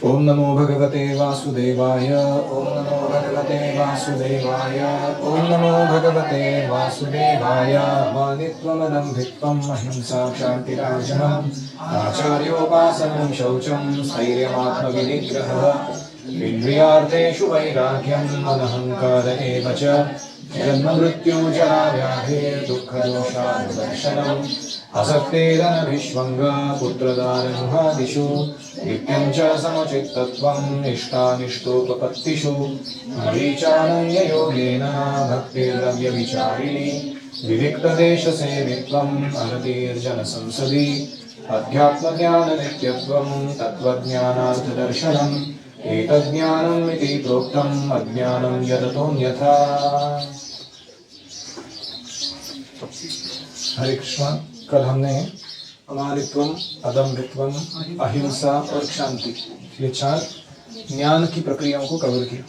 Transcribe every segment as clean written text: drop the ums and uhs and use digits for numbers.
ओम नमो भगवते वासुदेवाय। ओम नमो भगवते वासुदेवाय। ओम नमो भगवते वासुदेवाय। मानित्वमदम्भित्वम् अहिंसा क्षान्तिराजनम् आचार्योपासनं शौचं स्थैर्यमात्मविनिग्रहः इन्द्रियार्थेषु वैराग्यम् अनहङ्कार एव च जन्ममृत्युजराव्याधेर्दुःखदोषानुदर्शनम् असक्तिरनभिष्वङ्ग पुत्रदारगृहादिषु नित्यं च समचित्तत्वम् इष्टानिष्टोपपत्तिषु मरीचानन्ययोगेन भक्तिर्व्यभिचारिणी विविक्तदेशसेवित्वम् अरतिर्जनसंसदि अध्यात्मज्ञाननित्यत्वम् तत्त्वज्ञानार्थदर्शनम् एतज्ज्ञानम् इति प्रोक्तम् अज्ञानं यदतोऽन्यथा। हरे कृष्णा। कल हमने अमानित्वम, अदम्भित्वम, अहिंसा और शांति, ये 4 ज्ञान की प्रक्रियाओं को कवर किया।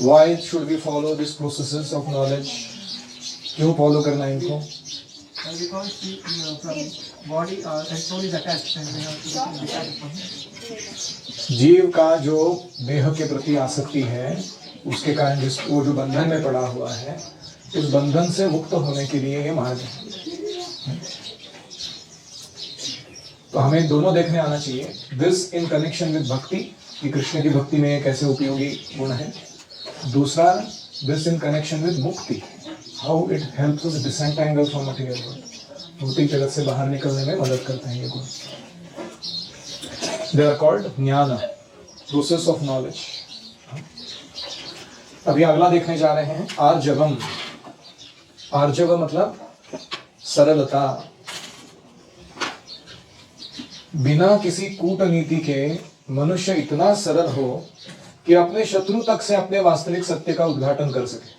Why should we follow these processes of knowledge? क्यों फॉलो करना है इनको? Because from body and soul is attached and we have to detach from it. जीव का जो देह के प्रति आसक्ति है, उसके कारण वो जो बंधन में पड़ा हुआ है, उस बंधन से मुक्त होने के लिए ये मार्ग है। तो हमें दोनों देखने आना चाहिए, दिस इन कनेक्शन विद भक्ति, कि कृष्ण की भक्ति में कैसे उपयोगी गुण है। दूसरा, this in connection with mukti, how it helps us disentangle from material world, भौतिक जगत से बाहर निकलने में मदद करते हैं ये गुण। दे आर कॉल्ड ज्ञान, प्रोसेस ऑफ नॉलेज। अभी अगला देखने जा रहे हैं आर्जवम। आर्जव मतलब सरलता। बिना किसी कूटनीति के मनुष्य इतना सरल हो कि अपने शत्रु तक से अपने वास्तविक सत्य का उद्घाटन कर सके।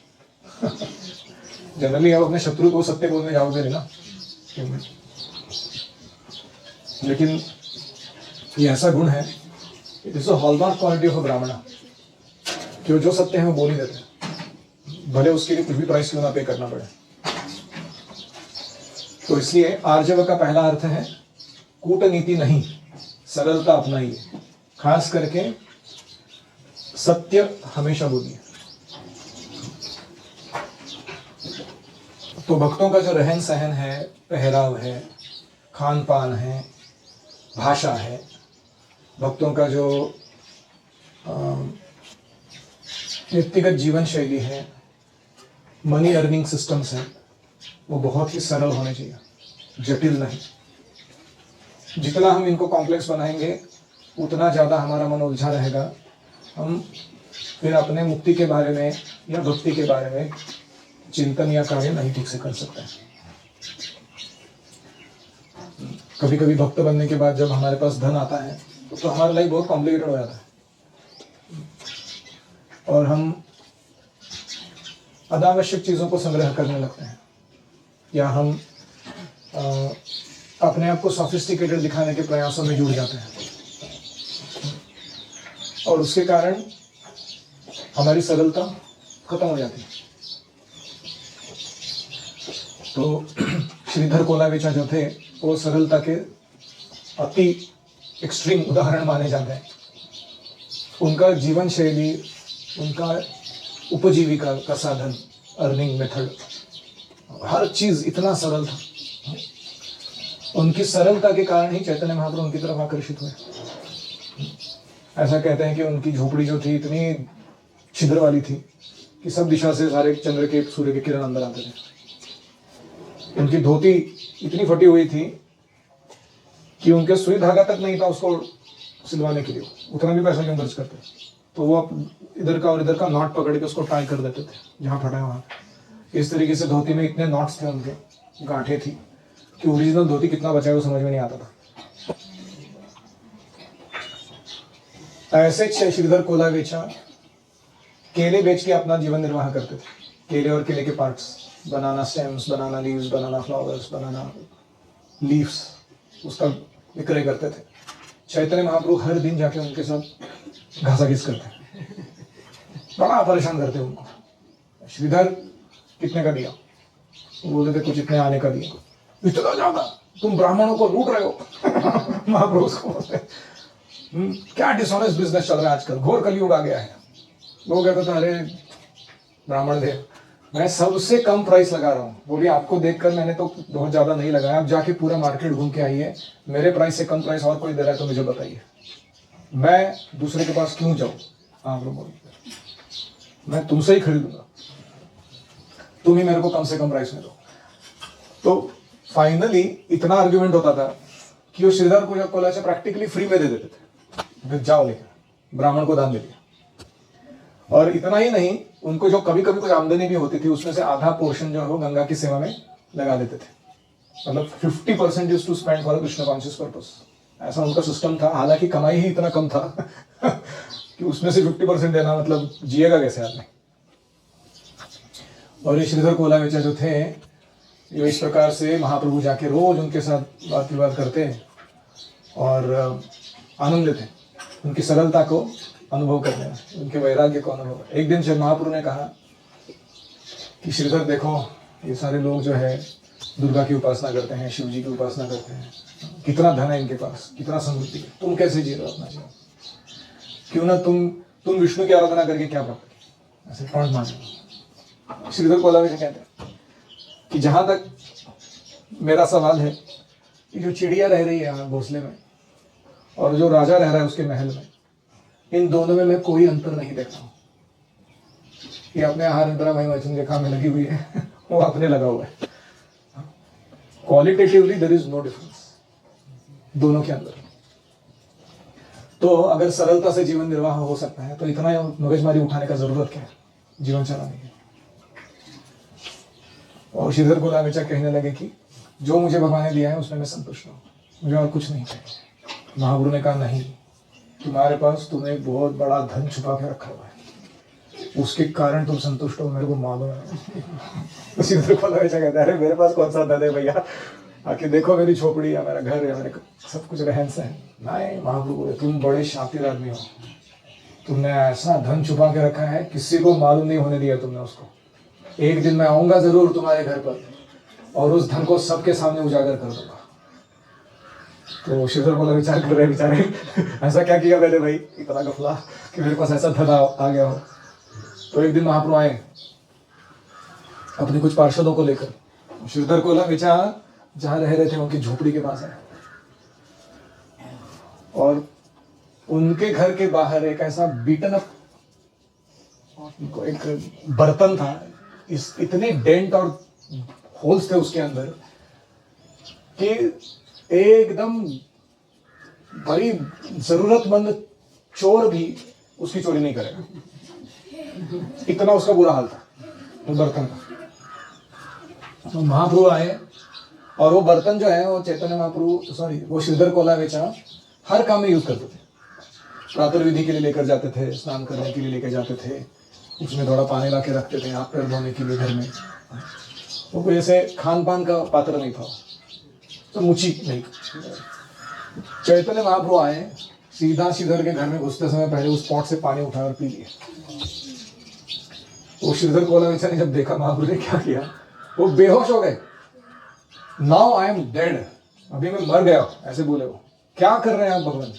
जनरली आप अपने शत्रु को सत्य बोलने जाओगे नहीं ना, लेकिन ये ऐसा गुण है, it is a hallmark quality of a ब्राह्मण, कि जो सत्य है वो बोल ही देते हैं, भले उसके लिए कुछ भी प्राइस क्यों ना पे करना पड़े। तो इसलिए आर्जव का पहला अर्थ है कूटनीति नहीं, सरलता अपनाइए, खास करके सत्य हमेशा बोलिए। तो भक्तों का जो रहन सहन है, पहराव है, खान पान है, भाषा है, भक्तों का जो व्यक्तिगत जीवन शैली है, मनी अर्निंग सिस्टम्स हैं, वो बहुत ही सरल होने चाहिए, जटिल नहीं। जितना हम इनको कॉम्प्लेक्स बनाएंगे उतना ज़्यादा हमारा मन उलझा रहेगा, हम फिर अपने मुक्ति के बारे में या भक्ति के बारे में चिंतन या कार्य नहीं ठीक से कर सकते हैं। कभी कभी भक्त बनने के बाद जब हमारे पास धन आता है तो हमारा लाइफ बहुत कॉम्प्लिकेटेड हो जाता है और हम अनावश्यक चीज़ों को संग्रह करने लगते हैं, या हम अपने आप को सोफिस्टिकेटेड दिखाने के प्रयासों में जुड़ जाते हैं, और उसके कारण हमारी सरलता खत्म हो जाती है। तो श्रीधर कोलावेचा जो थे वो सरलता के अति एक्सट्रीम उदाहरण माने जाते हैं। उनका जीवन शैली, उनका उपजीविका का साधन, अर्निंग मेथड, हर चीज इतना सरल था। उनकी सरलता के कारण ही चैतन्य महाप्रभु उनकी तरफ आकर्षित हुए। ऐसा कहते हैं कि उनकी झोपड़ी जो थी इतनी छिद्र वाली थी कि सब दिशा से सारे चंद्र के, सूर्य के किरण अंदर आते थे। उनकी धोती इतनी फटी हुई थी कि उनके सुई धागा तक नहीं था उसको सिलवाने के लिए, उतना भी पैसा क्यों खर्च करते। तो वो इधर का और इधर का नॉट पकड़ के उसको टाई कर देते थे जहाँ फटा है वहाँ। इस तरीके से धोती में इतने नॉट्स थे, उनके गांठें थी कि ओरिजिनल धोती कितना बचा है वो समझ में नहीं आता था। ऐसे श्रीधर कोलावेचा केले बेच के अपना जीवन निर्वाह करते थे। केले और केले के पार्ट्स, बनाना स्टेम्स, बनाना लीव्स, बनाना फ्लावर्स, बनाना लीव्स, उसका विक्रय करते थे। चैतन्य महाप्रभु हर दिन जाके उनके साथ घासाघिस करते, बड़ा परेशान करते उनको। श्रीधर कितने का दिया? वो बोलते थे कुछ इतने आने का दिया। इतना ज्यादा? तुम ब्राह्मणों को लूट रहे हो। महाप्रभु उसको बोलते क्या डिसऑनेस्ट बिजनेस चल रहा है आजकल, घोर कलयुग आ गया है। वो कहता था, अरे ब्राह्मण देव, मैं सबसे कम प्राइस लगा रहा हूँ, वो भी आपको देखकर मैंने तो बहुत ज्यादा नहीं लगाया, आप जाके पूरा मार्केट घूम के आइए, मेरे प्राइस से कम प्राइस और कोई दे रहा है तो मुझे बताइए, मैं दूसरे के पास क्यों जाऊं। हाँ लोग बोलते, मैं तुमसे ही खरीदूंगा, तुम ही मेरे को कम से कम प्राइस में दो। तो फाइनली इतना आर्ग्यूमेंट होता था कि वो श्रीधर कोलाचे प्रैक्टिकली फ्री में दे देते थे, जाओ लेकर, ब्राह्मण को दान दे दिया। और इतना ही नहीं, उनको जो कभी कभी कोई आमदनी भी होती थी उसमें से आधा पोर्शन जो है वो गंगा की सेवा में लगा देते थे, मतलब 50% used to spend for Krishna conscious purpose. ऐसा उनका सिस्टम था, हालांकि कमाई ही इतना कम था कि उसमें से 50% देना, मतलब जिएगा कैसे आदमी। और ये श्रीधर कोलावेचा जो थे, ये इस प्रकार से महाप्रभु जाके रोज उनके साथ बात विवाद करते और आनंद लेते, उनकी सरलता को अनुभव करने में, उनके वैराग्य को अनुभव। एक दिन जब महाप्रभु ने कहा कि श्रीधर देखो, ये सारे लोग जो है दुर्गा की उपासना करते हैं, शिव जी की उपासना करते हैं, कितना धन है इनके पास, कितना समृद्धि है, तुम कैसे जी रहे हो अपना जीवन, क्यों ना तुम विष्णु की आराधना करके क्या प्राप्त किया, ऐसे टॉन्ट मारे। श्रीधर कोलावेचा कहते हैं कि जहां तक मेरा सवाल है कि जो चिड़िया रह रही है यहाँ घोंसले में और जो राजा रह रहा है उसके महल में, इन दोनों में मैं कोई अंतर नहीं देखता हूँ। ये अपने आहार निद्रा भाई वचन के काम में लगी हुई है, वो अपने लगा हुआ है। Qualitatively there is no difference दोनों के अंदर। तो अगर सरलता से जीवन निर्वाह हो सकता है तो इतना मगजमारी उठाने का जरूरत क्या है जीवन चलाने की। और श्रीधर कोलावेचा कहने लगे कि जो मुझे भगवान ने दिया है उसमें मैं संतुष्ट हूँ, मुझे और कुछ नहीं चाहिए। महाप्रभु ने कहा नहीं, तुम्हारे पास तुमने एक बहुत बड़ा धन छुपा के रखा हुआ है, उसके कारण तुम संतुष्ट हो, मेरे को मालूम है। श्रीधर कोलावेचा कहता है, अरे मेरे पास कौन सा धन है भैया, आके देखो मेरी झोपड़ी या मेरा घर या मेरे सब कुछ रहन सहन। नहीं, महाप्रभु बोले तुम बड़े शातिर आदमी हो, तुमने ऐसा धन छुपा के रखा है, किसी को मालूम नहीं होने दिया तुमने उसको। एक दिन मैं आऊंगा जरूर तुम्हारे घर पर और उस धन को सबके सामने उजागर कर दूंगा। तो श्रीधर बोला विचार कर रहे बेचारे, ऐसा क्या किया मैंने भाई, इतना गफला कि मेरे पास ऐसा धन आ गया हो। तो एक दिन महाप्रभु आए अपने कुछ पार्षदों को लेकर, श्रीधर कोलावेचा जहां रह रहे थे उनकी झोपड़ी के पास आए और उनके घर के बाहर एक ऐसा बीटन अप एक बर्तन था, इस इतने डेंट और होल्स थे उसके अंदर कि एकदम बड़ी जरूरतमंद चोर भी उसकी चोरी नहीं करेगा, इतना उसका बुरा हाल था वो बर्तन का। तो महाप्रभु आए और वो बर्तन जो है वो चैतन्य महाप्रभु वो श्रीधर कोलावेचा हर काम में यूज करते थे। प्रातर्विधि के लिए लेकर जाते थे, स्नान करने के लिए लेकर जाते थे, उसमें थोड़ा पानी ला के रखते थे हाथ पैर धोने के लिए घर में। तो कोई ऐसे खान पान का पात्र नहीं था, तो मुची नहीं। चैतन्य महाप्रभु आए, सीधा श्रीधर के घर में घुसते समय पहले उस पॉट से पानी उठाकर पी लिए। वो श्रीधर कोलावेचा ने जब देखा महाप्रभु ने क्या किया, वो बेहोश हो गए। नाउ आई एम डेड, अभी मैं मर गया, ऐसे बोले वो। क्या कर रहे हैं आप भगवान?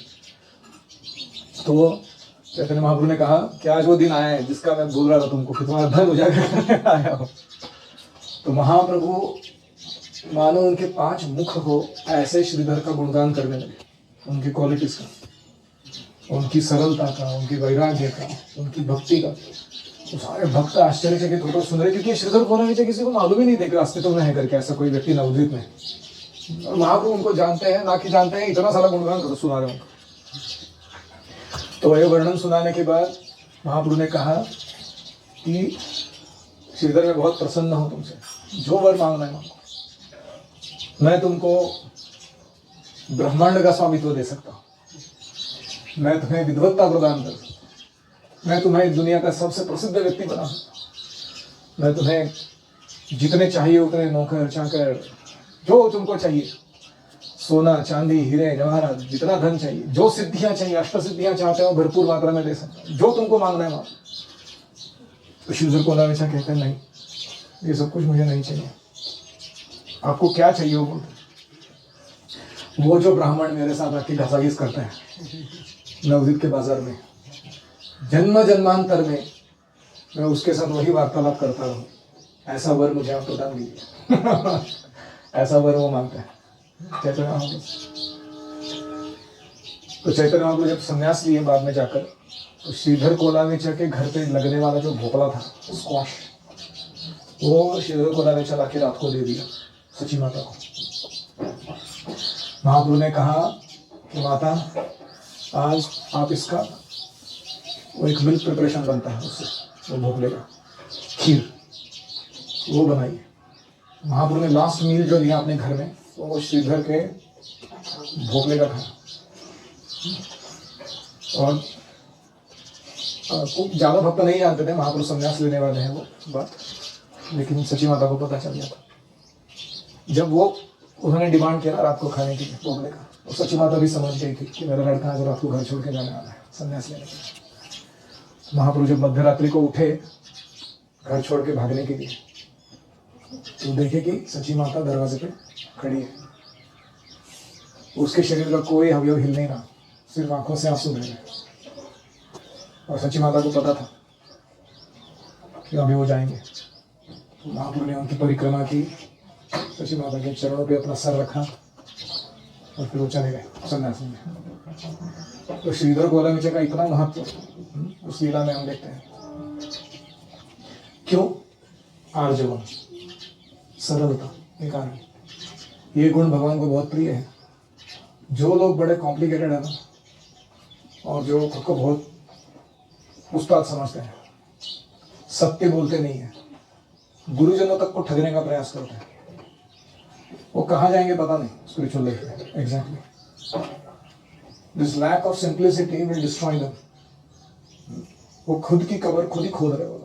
तो चैतन्य महाप्रभु ने कहा कि आज वो दिन आया है जिसका मैं बोल रहा था तुमको कि तुम्हारा धन उजागर करने आया हो। तो महाप्रभु मानो उनके 5 मुख हो ऐसे श्रीधर का गुणगान करने लगे, उनकी क्वालिटीज का, उनकी सरलता का, उनकी वैराग्य का, उनकी भक्ति का। तो सारे भक्त आश्चर्यचकित होकर सुन रहे, क्योंकि श्रीधर कोलावेचा किसी को मालूम ही नहीं था कि अस्तित्व में है करके ऐसा कोई व्यक्ति नवद्वीप में। और महाप्रभु उनको जानते हैं ना कि जानते हैं, इतना सारा गुणगान सुना रहे उनको। तो ये वर्णन सुनाने के बाद महाप्रभु ने कहा कि श्रीधर मैं बहुत प्रसन्न हूं तुमसे, जो वर मांगना है मांगो, मैं तुमको ब्रह्मांड का स्वामित्व दे सकता हूं, मैं तुम्हें विद्वत्ता प्रदान कर सकता हूं, मैं तुम्हें दुनिया का सबसे प्रसिद्ध व्यक्ति बना सकता हूं, मैं तुम्हें जितने चाहिए उतने नौकर चाकर जो तुमको चाहिए, सोना चांदी हीरे जवाहरात जितना धन चाहिए, जो सिद्धियां चाहिए, 8 सिद्धियां चाहते हो भरपूर मात्रा में दे सकता हूं, जो तुमको मांगना है मांगो। तो श्रीधर कोलावेचा कहते हैं नहीं, ये सब कुछ मुझे नहीं चाहिए। आपको क्या चाहिए वो बोलते, वो जो ब्राह्मण मेरे साथ आके घसाघिस करते हैं नवदीप के बाजार में, जन्म जन्मांतर में मैं उसके साथ वही वार्तालाप करता रहूं, ऐसा वर मुझे आप प्रदान कीजिए। ऐसा वर वो मांगते हैं चैतन्य महाप्रभु। तो चैतन्य महाप्रभु जब संन्यास लिए बाद में जाकर, तो श्रीधर कोलावेचा के घर पे लगने वाला जो भोपला था, स्क्वाश, वो श्रीधर कोलावेचा लाके रात को दे दिया सची माता को। महाप्रभु ने कहा कि माता, आज आप इसका वो एक मिल्क प्रिपरेशन बनता है उससे, वो भोपले का खीर, वो बनाइए। महाप्रभु ने लास्ट मील जो लिया अपने घर में, वो श्रीधर के भोपले का खाया। और ज्यादा भक्त नहीं जानते थे महाप्रभु संन्यास लेने वाले हैं वो बात, लेकिन सची माता को पता चल गया था। जब वो उन्होंने डिमांड किया रात को खाने के लिए भोपले का, तो सची माता भी समझ गई थी कि मेरा लड़का आज रात को घर छोड़ के जाने वाला है संन्यास लेने के लिए। महाप्रभु जब मध्य रात्रि को उठे घर छोड़ के भागने के लिए, तो देखे कि सची माता दरवाजे पे खड़ी है। उसके शरीर का कोई अवयव हिल नहीं रहा, सिर्फ आंखों से आंसू बह रहे। और सची माता को पता था कि अभी वो जाएंगे। तो महाप्रभु ने उनकी परिक्रमा की, सची माता के चरणों पे अपना सर रखा और फिर वो चले गए संन्यास में। तो श्रीधर कोलावेचा का इतना महत्व उस लीला में हम देखते हैं। क्यों? आर्जवम, सरलता के कारण। ये गुण भगवान को बहुत प्रिय है। जो लोग बड़े कॉम्प्लिकेटेड है ना, और जो खुद को बहुत उस्ताद समझते हैं, सत्य बोलते नहीं है, गुरुजनों तक को ठगने का प्रयास करते हैं, वो कहाँ जाएंगे पता नहीं स्पिरिचुअल लाइफ में। Exactly this lack of simplicity will destroy them. वो खुद की कबर खुद ही खोद रहे हो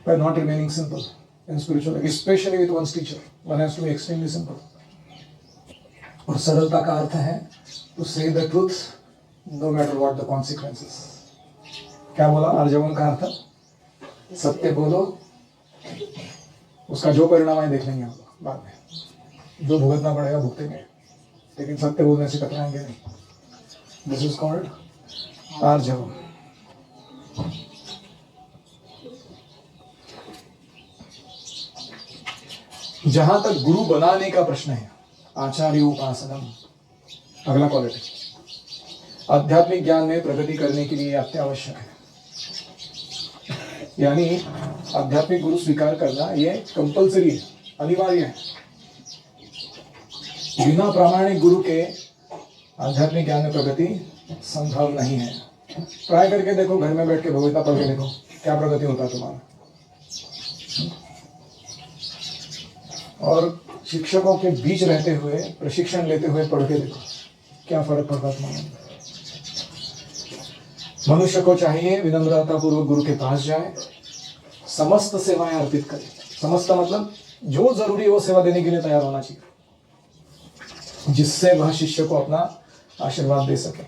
by not remaining simple in spiritual life, especially with one's teacher. One has to be extremely simple. और सरलता का अर्थ है to say the truth no matter what the consequences. क्या बोला? आर्जवम का अर्थ सत्य बोलो, उसका जो परिणाम है देख लेंगे हम लोग बाद में, जो भुगतना पड़ेगा भुगतेंगे, लेकिन सत्य बोलने से कतराएंगे नहीं। This is called arjavam. जहां तक गुरु बनाने का प्रश्न है, आचार्य उपासनम, अगला क्वालिटी, आध्यात्मिक ज्ञान में प्रगति करने के लिए अत्यावश्यक है। यानी आध्यात्मिक गुरु स्वीकार करना ये कंपलसरी है, अनिवार्य है। बिना प्रामाणिक गुरु के आध्यात्मिक ज्ञान में प्रगति संभव नहीं है। ट्राई करके देखो, घर में बैठ के भगवता पढ़ के देखो, क्या प्रगति होता है तुम्हारा। और शिक्षकों के बीच रहते हुए, प्रशिक्षण लेते हुए पढ़ के देखो, क्या फर्क पड़ता है तुम्हारा। मनुष्य को चाहिए विनम्रता पूर्वक गुरु के पास जाए, समस्त सेवाएं अर्पित करे। समस्त मतलब जो जरूरी है वो सेवा देने के लिए तैयार होना चाहिए, जिससे वह शिष्य को अपना आशीर्वाद दे सके।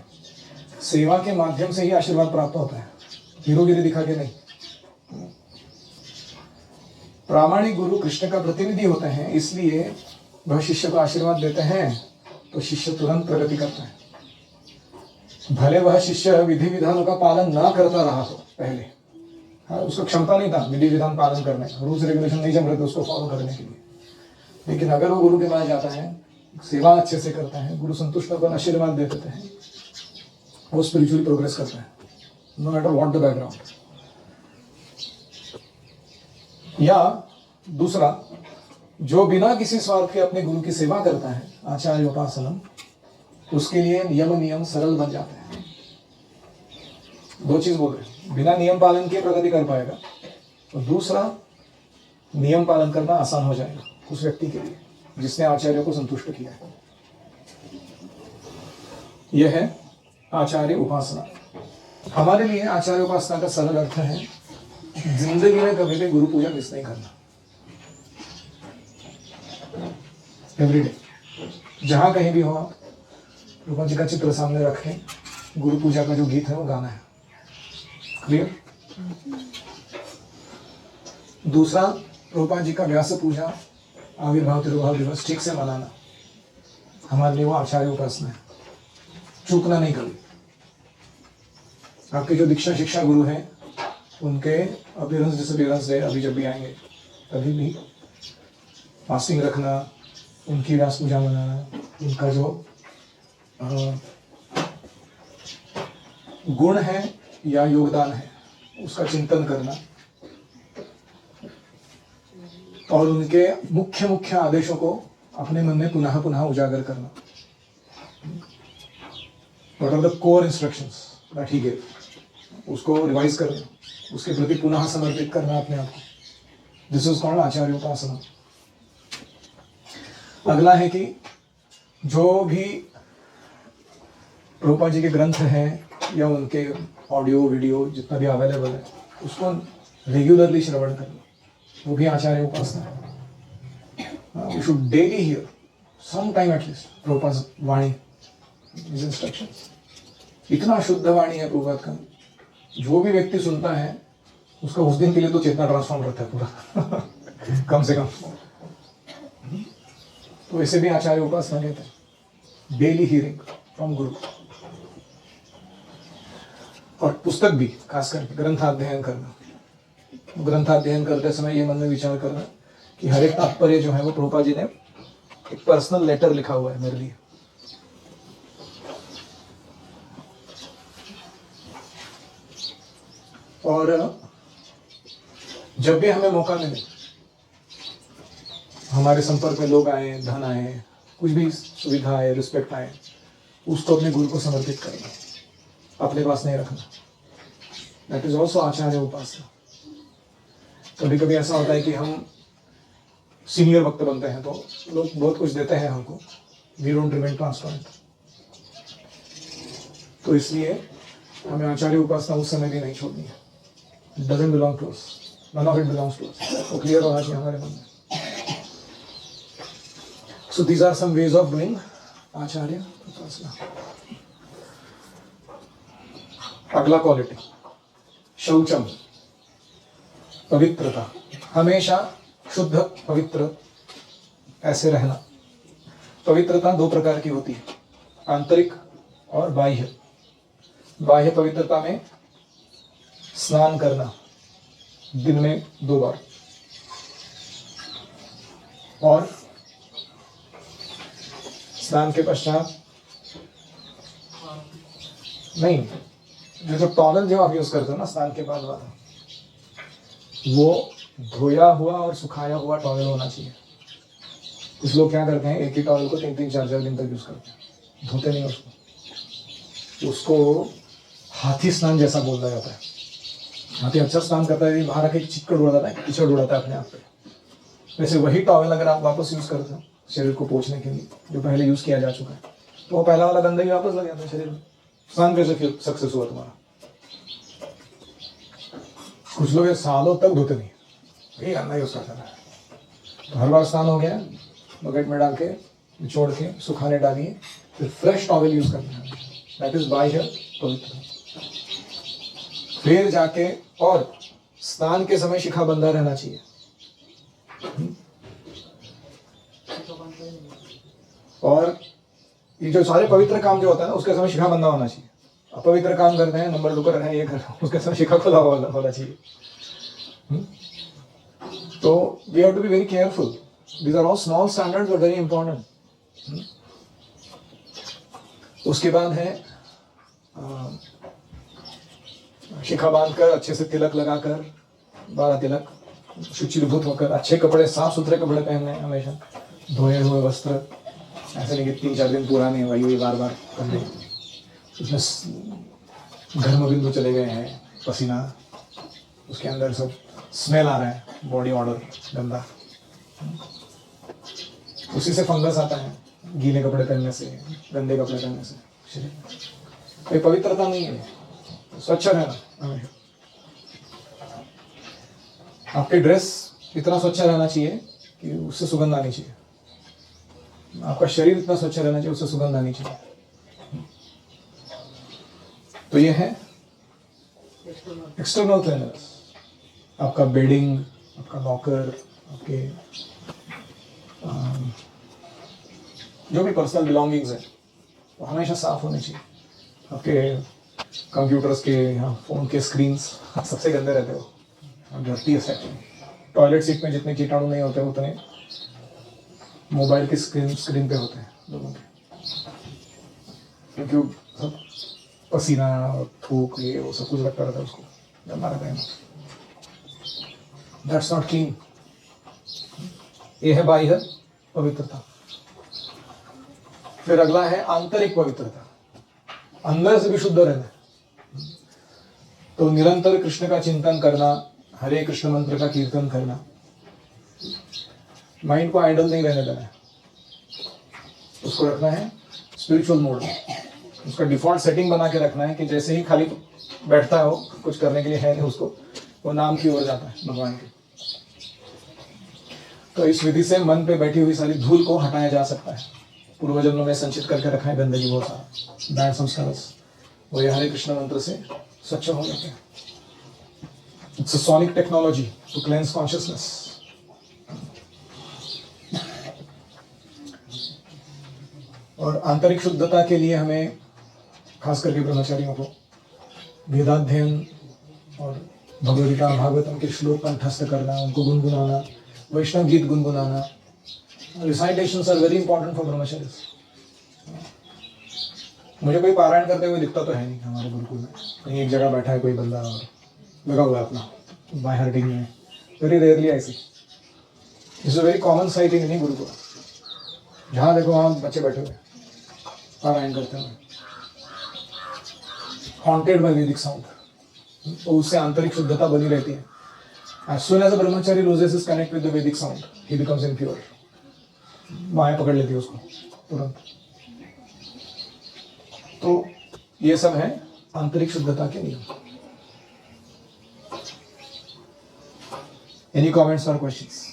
सेवा के माध्यम से ही आशीर्वाद प्राप्त होता है, हीरोगिरी दिखा के नहीं। प्रामाणिक गुरु कृष्ण का प्रतिनिधि होते हैं, इसलिए वह शिष्य को आशीर्वाद देते हैं तो शिष्य तुरंत प्रगति करता है। भले वह शिष्य विधि विधानों का पालन ना करता रहा हो पहले, हाँ, उसको क्षमता नहीं था विधि विधान पालन करने का, रूल्स रेगुलेशन नहीं जम रहे थे उसको फॉलो करने के लिए, लेकिन अगर वो गुरु के पास जाता है, सेवा अच्छे से करता है, गुरु संतुष्ट होकर आशीर्वाद दे देते हैं, वो स्पिरिचुअली प्रोग्रेस करता है, no matter what the background. या दूसरा, जो बिना किसी स्वार्थ के अपने गुरु की सेवा करता है, आचार्य उपासनम, उसके लिए नियम सरल बन जाते हैं। दो चीज बोल रहे हैं, बिना नियम पालन के प्रगति कर पाएगा, और दूसरा नियम पालन करना आसान हो जाएगा उस व्यक्ति के लिए जिसने आचार्य को संतुष्ट किया है। यह है आचार्य उपासना। हमारे लिए आचार्य उपासना का सरल अर्थ है, जिंदगी में कभी भी गुरु पूजा मिस नहीं करना। एवरीडे जहां कहीं भी हो आप, रूपा जी का चित्र सामने रखें, गुरु पूजा का जो गीत है वो गाना है। क्लियर? दूसरा, रूपा जी का व्यास पूजा, आविर्भाव तिरुभाव दिवस ठीक से मनाना, हमारे लिए वो आचार्य उपासना है। चूकना नहीं कभी। आपके जो दीक्षा शिक्षा गुरु हैं उनके अपीयरेंस डिसअपीयरेंस डे अभी जब भी आएंगे तभी भी फास्टिंग रखना, उनकी व्यास पूजा मनाना, उनका जो गुण है या योगदान है उसका चिंतन करना और उनके मुख्य मुख्य आदेशों को अपने मन में पुनः पुनः उजागर करना. What are the core instructions that he gave? उसको रिवाइज करना, उसके प्रति पुनः समर्पित करना अपने आप को. दिस इज कॉल्ड आचार्य उपासना. अगला है कि जो भी प्रभुपाद जी के ग्रंथ हैं या उनके ऑडियो वीडियो जितना भी अवेलेबल है उसको रेगुलरली श्रवण करना, वो भी आचार्य उपासना है. We should daily hear some time at least Prabhupada वाणी, हिज इंस्ट्रक्शंस. इतना शुद्ध वाणी है प्रभुपाद का, जो भी व्यक्ति सुनता है उसका उस दिन के लिए तो चेतना ट्रांसफॉर्म रहता है पूरा कम से कम. तो इसे भी आचार्य उपासना कहते हैं, डेली हियरिंग फ्रॉम गुरु. और पुस्तक भी खास करके ग्रंथाध्ययन करना. ग्रंथाध्ययन करते समय ये मन में विचार करना कि हर एक तात्पर्य जो है वो प्रभुपाद जी ने एक पर्सनल लेटर लिखा हुआ है मेरे लिए. और जब भी हमें मौका मिले, हमारे संपर्क में लोग आए, धन आए, कुछ भी सुविधा आए, रिस्पेक्ट आए, उसको अपने गुरु को समर्पित करना, अपने पास नहीं रखना. दैट इज ऑल्सो आचार्य उपासना. कभी कभी ऐसा होता है कि हम सीनियर भक्त बनते हैं तो लोग बहुत कुछ देते हैं हमको, वी डोंट रिमेन ट्रांसपेरेंट. तो इसलिए हमें आचार्य उपासना उस समय भी नहीं छोड़नी है. It doesn't belong to us. None of it belongs to us. वो क्लियर होना चाहिए हमारे मन में. So these are some ways of doing आचार्य उपासना. अगला क्वालिटी शौचम, पवित्रता. हमेशा शुद्ध पवित्र ऐसे रहना. पवित्रता दो प्रकार की होती है, आंतरिक और बाह्य. बाह्य पवित्रता में स्नान करना दिन में 2 बार, और स्नान के पश्चात नहीं, जो टॉवल जो आप यूज करते हो ना स्नान के बाद वाला, वो धोया हुआ और सुखाया हुआ टॉवल होना चाहिए. कुछ लोग क्या करते हैं, एक ही टॉवल को 3-3, 4-4 दिन तक यूज करते हैं, धोते नहीं उसको. उसको हाथी स्नान जैसा बोला जाता है. हाथी अच्छा स्नान करता है, बाहर आके चिक्कड़ उड़ाता है, कीचड़ उड़ाता है अपने आप पे. वैसे वही टॉवल अगर आप वापस यूज करते हो शरीर को पोंछने के लिए, जो पहले यूज किया जा चुका है, तो वो पहला वाला गंदगी वापस लग जाता है शरीर में. स्नान कैसे सक्सेस हुआ तुम्हारा? कुछ लोग सालों तक धोते नहीं, यही गंदा यूज करता है. तो हर बार स्नान हो गया, बकेट में डाल के निचोड़ के सुखाने डालिए, फिर फ्रेश टॉवल यूज करना है. दैट इज बाह्य पवित्र. फिर जाके और स्नान के समय शिखा बंधा रहना चाहिए. और ये जो सारे पवित्र काम जो होता है ना, उसके समय शिखा बंधा होना चाहिए. अपवित्र काम करते हैं, नंबर 2 कर रहे हैं, ये कर रहे हैं, उसके समय शिखा खुला होना चाहिए. तो we have to be very careful. These are all small standards but very important. उसके बाद है शिखा बांधकर, अच्छे से तिलक लगाकर, 12 तिलक, शुचिर्भूत होकर, अच्छे कपड़े, साफ सुथरे कपड़े पहनने हमेशा, धोए हुए वस्त्र. ऐसे नहीं कि 3-4 दिन पुराने वही बार बार पहने, उसमें घर्म बिंदु चले गए हैं, पसीना, उसके अंदर सब स्मेल आ रहा है, बॉडी ऑर्डर गंदा. उसी से फंगस आता है, गीले कपड़े पहनने से, गंदे कपड़े पहनने से. कोई पवित्रता नहीं है. स्वच्छ रहना हमेशा. आपके ड्रेस इतना स्वच्छ रहना चाहिए कि उससे सुगंध आनी चाहिए. आपका शरीर इतना स्वच्छ रहना चाहिए, उससे सुगंध आनी चाहिए. तो ये है एक्सटर्नल क्लीननेस. आपका बेडिंग, आपका लॉकर, आपके जो भी पर्सनल बिलोंगिंग्स है वो हमेशा साफ होने चाहिए. आपके कंप्यूटर्स के या फोन के स्क्रीन्स सबसे गंदे रहते हो, डर्टी है सेटिंग। टॉयलेट सीट में जितने कीटाणु नहीं होते उतने मोबाइल की स्क्रीन पे होते हैं लोगों के, क्योंकि सब पसीना थूक ये वो सब कुछ लगता रहता है उसको, गंदा रहता है। That's not clean. ये है बाह्य पवित्रता। फिर अगला है आंतरिक पवित्रता, अंदर से भी शुद्ध रहना। तो निरंतर कृष्ण का चिंतन करना, हरे कृष्ण मंत्र का कीर्तन करना, माइंड को आइडल नहीं रहने देना है, उसको रखना है स्पिरिचुअल मोड में। उसका डिफॉल्ट सेटिंग बना के रखना है कि जैसे ही खाली बैठता है वो, कुछ करने के लिए है नहीं उसको, वो नाम की ओर जाता है भगवान के। तो इस विधि से मन पे बैठी हुई सारी धूल को हटाया जा सकता है। पूर्व जन्मों में संचित करके रखा है गंदगी, बहुत सारा बैड संस्कार, वो ये हरे कृष्ण मंत्र से स्वच्छ हो जाते हैं। It's a sonic technology to cleanse consciousness. और आंतरिक शुद्धता के लिए हमें खास करके ब्रह्मचारियों को वेदाध्ययन और भगवद्गीता भागवतम के श्लोक कंठस्थ करना, उनको गुनगुनाना, वैष्णव गीत गुनगुनाना, recitations are very important for ब्रह्मचारी। मुझे कोई पारायण करते हुए दिखता तो है नहीं हमारे गुरुकुल में, कहीं एक जगह बैठा है कोई बंदा और लगा हुआ है अपना बाय हार्टिंग में, very rarely I see. It's a very common sight in any gurukul, जहाँ देखो वहाँ बच्चे बैठे हुए पारायण करते हुए, हॉन्टेड बाय वैदिक साउंड। तो उससे आंतरिक शुद्धता बनी रहती है। As soon as a brahmachari loses his connect with the Vedic sound, he becomes impure. माया पकड़ लेती है उसको तुरंत। तो ये सब है आंतरिक शुद्धता के नियम। Any comments or questions?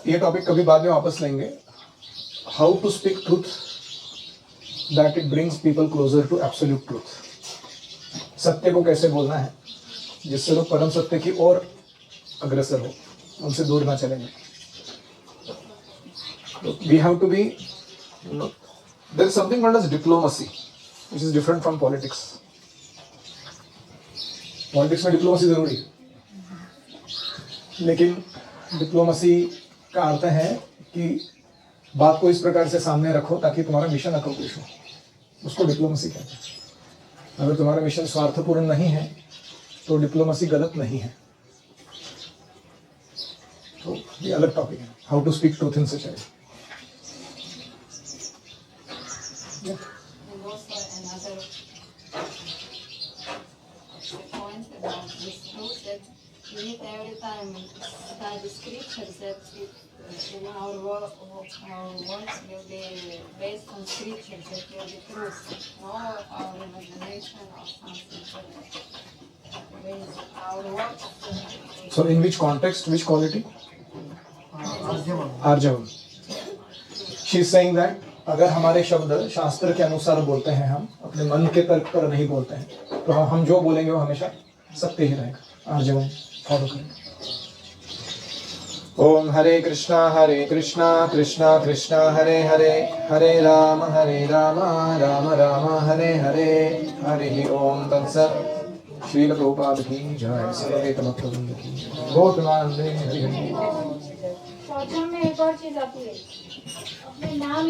ये टॉपिक कभी बाद में वापस लेंगे। How to speak truth that it brings people closer to absolute truth. सत्य को कैसे बोलना है जिससे लोग परम सत्य की ओर अग्रसर हो, उनसे दूर ना चलेंगे। We have to be, there is something called as diplomacy, which is different from politics. Politics में डिप्लोमेसी जरूरी है, लेकिन डिप्लोमेसी का अर्थ है कि बात को इस प्रकार से सामने रखो ताकि तुम्हारा मिशन अकम्प्लिश हो, उसको डिप्लोमेसी कहते हैं। अगर तुम्हारा मिशन स्वार्थपूर्ण नहीं है तो डिप्लोमेसी गलत नहीं है। तो ये अलग टॉपिक है, how to speak truth in such a way. And also another point about this truth, that we need every time study scriptures, that our words will be based on scriptures, that will be truth, not our imagination or something. Our words. So in which context, which quality? Arjavan. She is saying that अगर हमारे शब्द शास्त्र के अनुसार बोलते हैं, हम अपने मन के तर्क पर नहीं बोलते हैं, तो हम जो बोलेंगे वो हमेशा सत्य ही रहेगा। आर्जवन फॉलो करें। ओम हरे कृष्णा कृष्णा कृष्णा हरे हरे, हरे राम राम राम हरे हरे, हरि ओम तत्सत्। श्रील प्रभुपाद की जय, श्री भक्तवृंद की गौतमानंदे हरि हरि। में एक और चीज आती है, अपने नाम